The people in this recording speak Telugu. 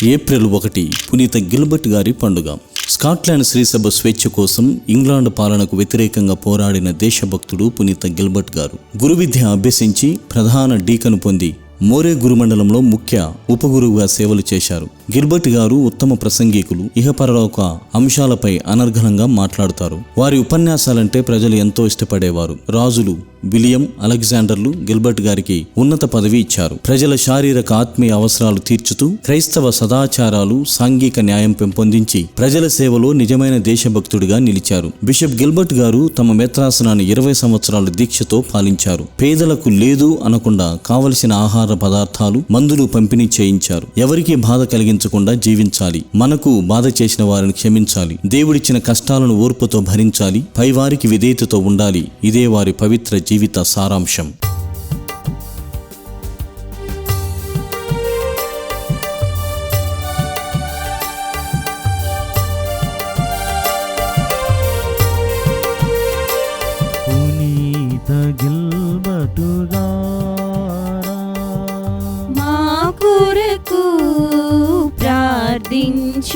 ఏప్రిల్ 1 పునీత గిల్బర్ట్ గారి పండుగ. స్కాట్లాండ్ శ్రీసభ స్వేచ్ఛ కోసం ఇంగ్లాండ్ పాలనకు వ్యతిరేకంగా పోరాడిన దేశభక్తుడు పునీత గిల్బర్ట్ గారు. గురువిద్య అభ్యసించి ప్రధాన డీకను పొంది మోరే గురుమండలంలో ముఖ్య ఉపగురువుగా సేవలు చేశారు. గిల్బర్ట్ గారు ఉత్తమ ప్రసంగికులు. ఇహపరలోక అంశాలపై అనర్గళంగా మాట్లాడుతారు. వారి ఉపన్యాసాలంటే ప్రజలు ఎంతో ఇష్టపడేవారు. రాజులు విలియం, అలెగ్జాండర్లు గిల్బర్ట్ గారికి ఉన్నత పదవి ఇచ్చారు. ప్రజల శారీరక ఆత్మీయ అవసరాలు తీర్చుతూ క్రైస్తవ సదాచారాలు, సాంఘిక న్యాయం పెంపొందించి ప్రజల సేవలో నిజమైన దేశభక్తుడిగా నిలిచారు. బిషప్ గిల్బర్ట్ గారు తమ మెత్రాసనాన్ని 20 సంవత్సరాల దీక్షతో పాలించారు. పేదలకు లేదు అనకుండా కావలసిన ఆహార పదార్థాలు, మందులు పంపిణీ చేయించారు. ఎవరికీ బాధ కలిగించకుండా జీవించాలి, మనకు బాధ చేసిన వారిని క్షమించాలి, దేవుడిచ్చిన కష్టాలను ఓర్పుతో భరించాలి, పైవారికి విధేయతతో ఉండాలి. ఇదే వారి పవిత్ర జీవిత సారాంశం. పునీత గిల్బర్ట్ గారా మా కొరకు ప్రార్థించండి.